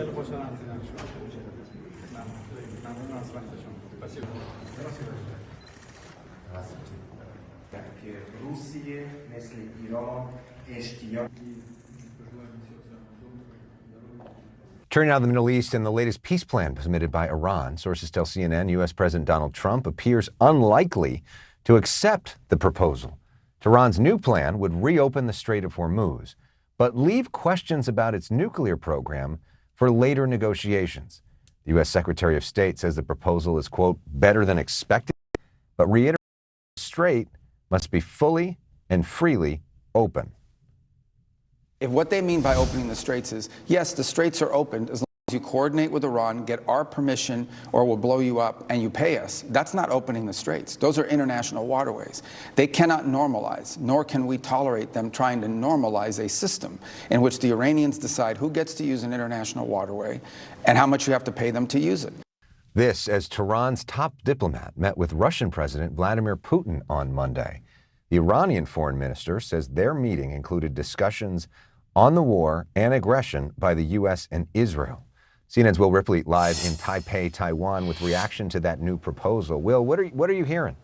خیلی خوشحالم دیدم شما. ممنون از وقت شما. Спасибо. که روسیه مثل ایران اشتیاق. Turning now to the Middle East and the latest peace plan submitted by Iran. Sources tell CNN U.S. President Donald Trump appears unlikely to accept the proposal. Tehran's new plan would reopen the Strait of Hormuz, but leave questions about its nuclear program for later negotiations. The U.S. Secretary of State says the proposal is, quote, better than expected, but reiterates the strait must be fully and freely open. If what they mean by opening the straits is, yes, the straits are opened as long as you coordinate with Iran, get our permission, or we'll blow you up, and you pay us, that's not opening the straits. Those are international waterways. They cannot normalize, nor can we tolerate them trying to normalize a system in which the Iranians decide who gets to use an international waterway and how much you have to pay them to use it. This as Tehran's top diplomat met with Russian President Vladimir Putin on Monday. The Iranian foreign minister says their meeting included discussions on the war and aggression by the U.S. and Israel. CNN's Will Ripley live in Taipei, Taiwan, with reaction to that new proposal. Will, what are you hearing?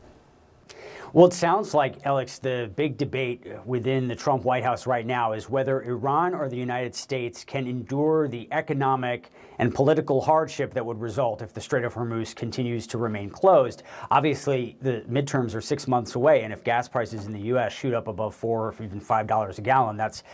Well, it sounds like, Alex, the big debate within the Trump White House right now is whether Iran or the United States can endure the economic and political hardship that would result if the Strait of Hormuz continues to remain closed. Obviously, the midterms are 6 months away, and if gas prices in the U.S. shoot up above $4 or even $5 a gallon, that's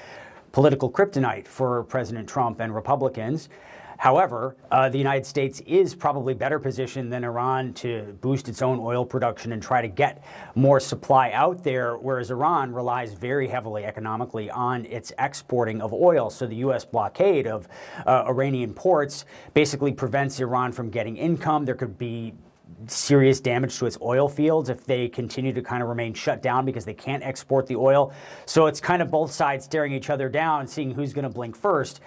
political kryptonite for President Trump and Republicans. However, the United States is probably better positioned than Iran to boost its own oil production and try to get more supply out there, whereas Iran relies very heavily economically on its exporting of oil. So the U.S. blockade of Iranian ports basically prevents Iran from getting income. There could be serious damage to its oil fields if they continue to kind of remain shut down because they can't export the oil. So it's kind of both sides staring each other down, seeing who's going to blink first.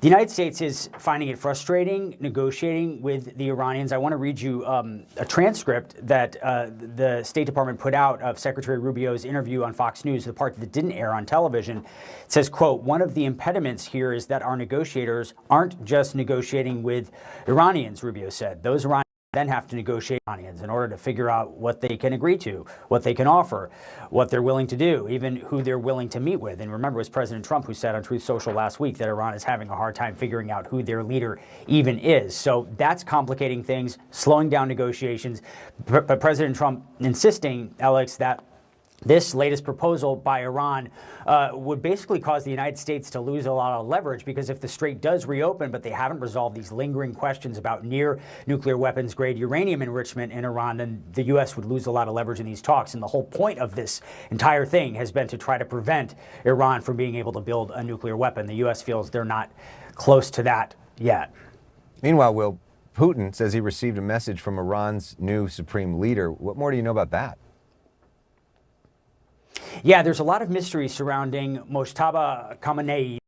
The United States is finding it frustrating negotiating with the Iranians. I want to read you a transcript that the State Department put out of Secretary Rubio's interview on Fox News, the part that didn't air on television. It says, quote, one of the impediments here is that our negotiators aren't just negotiating with Iranians, Rubio said. Those Iranians then have to negotiate with Iranians in order to figure out what they can agree to, what they can offer, what they're willing to do, even who they're willing to meet with. And remember, it was President Trump who said on Truth Social last week that Iran is having a hard time figuring out who their leader even is. So that's complicating things, slowing down negotiations. But President Trump insisting, Alex, that this latest proposal by Iran would basically cause the United States to lose a lot of leverage, because if the strait does reopen, but they haven't resolved these lingering questions about near nuclear weapons grade uranium enrichment in Iran, then the U.S. would lose a lot of leverage in these talks. And the whole point of this entire thing has been to try to prevent Iran from being able to build a nuclear weapon. The U.S. feels they're not close to that yet. Meanwhile, Will, Putin says he received a message from Iran's new supreme leader. What more do you know about that? Yeah, there's a lot of mystery surrounding Mojtaba Khamenei,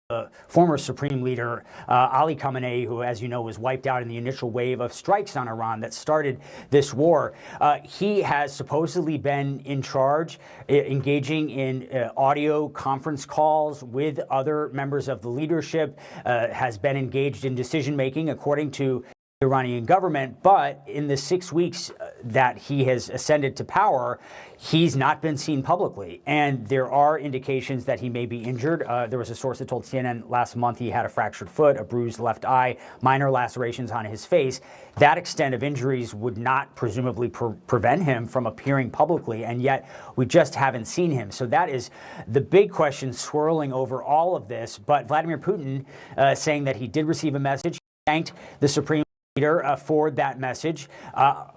the former supreme leader, Ali Khamenei, who, as you know, was wiped out in the initial wave of strikes on Iran that started this war. He has supposedly been in charge, engaging in audio conference calls with other members of the leadership, has been engaged in decision-making, according to the Iranian government. But in the 6 weeks that he has ascended to power, he's not been seen publicly. And there are indications that he may be injured. There was a source that told CNN last month he had a fractured foot, a bruised left eye, minor lacerations on his face. That extent of injuries would not presumably prevent him from appearing publicly, and yet we just haven't seen him. So that is the big question swirling over all of this. But Vladimir Putin saying that he did receive a message, thanked the Supreme leader for that message.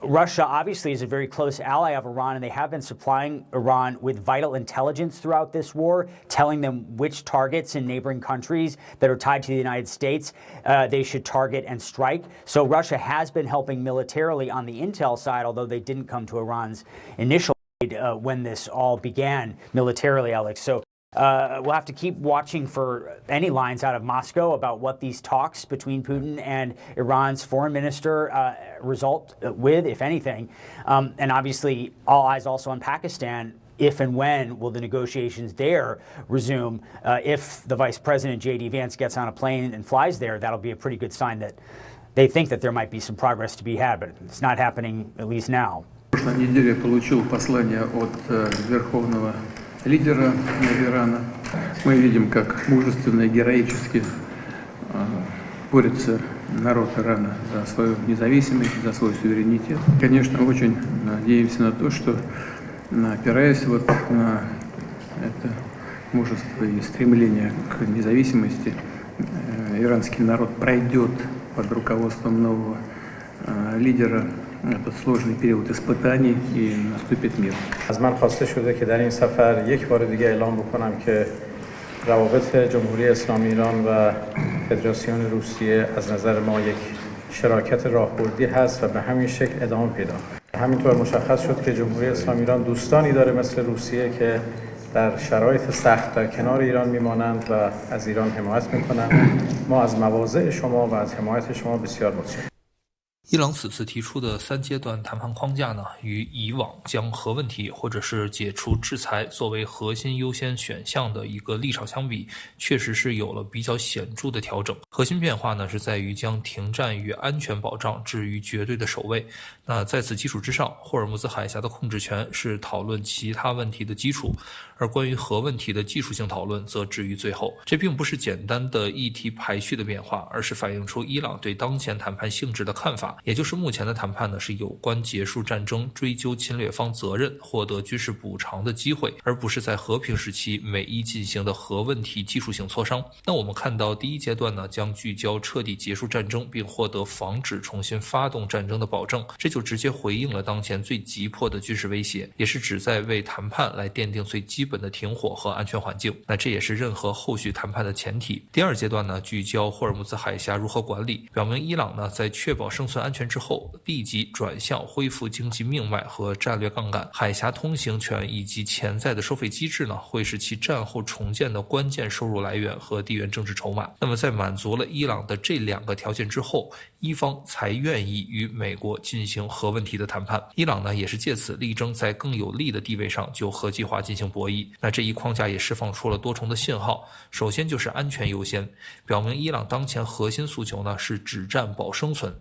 Russia obviously is a very close ally of Iran, and they have been supplying Iran with vital intelligence throughout this war, telling them which targets in neighboring countries that are tied to the United States they should target and strike. So Russia has been helping militarily on the intel side, although they didn't come to Iran's initial aid when this all began militarily, Alex. So we'll have to keep watching for any lines out of Moscow about what these talks between Putin and Iran's foreign minister result with, if anything. And obviously, all eyes also on Pakistan. if and when will the negotiations there resume? If the Vice President, J.D. Vance, gets on a plane and flies there, that'll be a pretty good sign that they think that there might be some progress to be had, but it's not happening, at least now. В прошлой неделе я получил послание от верховного лидера Ирана. Мы видим, как мужественно и героически борется народ Ирана за свою независимость, за свой суверенитет. Конечно, очень надеемся на то, что, опираясь вот на это мужество и стремление к независимости, иранский народ пройдет под руководством нового лидера этот сложный период испытаний и наступит мир. از من خواسته شده که در این سفر یک بار دیگه اعلام بکنم که روابط جمهوری اسلامی ایران و فدراسیون روسیه از نظر ما یک شراکت راهبردی هست و به همین شکل ادامه پیدا کنه. همینطور مشخص شد که جمهوری اسلامی ایران دوستانی داره مثل روسیه که در شرایط سخت در کنار ایران میمانند و از ایران حمایت میکنند. ما از مواضع شما و از حمایت شما بسیار متشکرم.伊朗此次提出的3阶段谈判框架呢，与以往将核问题或者是解除制裁作为核心优先选项的一个立场相比，确实是有了比较显著的调整。核心变化呢，是在于将停战与安全保障置于绝对的首位。那在此基础之上，霍尔木兹海峡的控制权是讨论其他问题的基础，而关于核问题的技术性讨论则置于最后。这并不是简单的议题排序的变化，而是反映出伊朗对当前谈判性质的看法。也就是目前的谈判呢，是有关结束战争、追究侵略方责任、获得军事补偿的机会，而不是在和平时期美伊进行的核问题技术性磋商。那我们看到第一阶段呢，将聚焦彻底结束战争，并获得防止重新发动战争的保证，这就直接回应了当前最急迫的军事威胁，也是旨在为谈判来奠定最基本的停火和安全环境。那这也是任何后续谈判的前提。第二阶段呢，聚焦霍尔木兹海峡如何管理，表明伊朗呢在确保生存安全之后，立即转向恢复经济命脉和战略杠杆，海峡通行权以及潜在的收费机制呢，会是其战后重建的关键收入来源和地缘政治筹码。那么在满足了伊朗的这2个条件之后，伊方才愿意与美国进行核问题的谈判。伊朗呢，也是借此力争在更有利的地位上就核计划进行博弈。那这一框架也释放出了多重的信号，首先就是安全优先，表明伊朗当前核心诉求呢是止战保生存。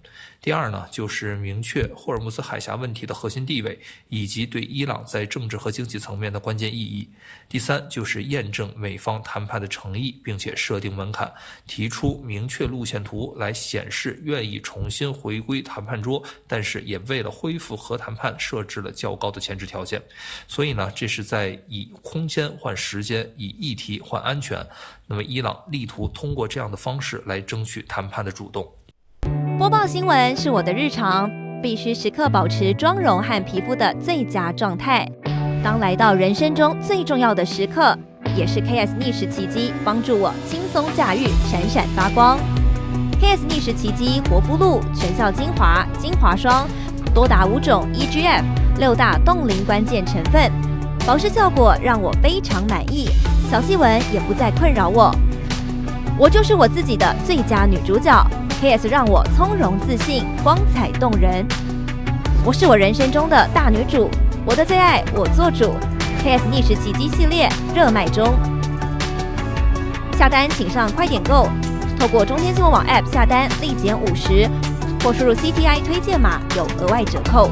第二呢，就是明确霍尔木兹海峡问题的核心地位，以及对伊朗在政治和经济层面的关键意义。第三，就是验证美方谈判的诚意，并且设定门槛，提出明确路线图来显示愿意重新回归谈判桌，但是也为了恢复核谈判设置了较高的前置条件。所以呢，这是在以空间换时间，以议题换安全。那么伊朗力图通过这样的方式来争取谈判的主动。播报新闻是我的日常，必须时刻保持妆容和皮肤的最佳状态。当来到人生中最重要的时刻，也是 KS 逆时奇迹帮助我轻松驾驭，闪闪发光。KS 逆时奇迹活肤露全效精华、精华霜，多达5种 EGF 6大冻龄关键成分，保湿效果让我非常满意，小细纹也不再困扰我。我就是我自己的最佳女主角。KS 让我从容自信，光彩动人。我是我人生中的大女主，我的最爱我做主。KS 逆时奇迹系列热卖中，下单请上快点购，透过中天新闻网 App 下单立减50，或输入 CTI 推荐码有额外折扣。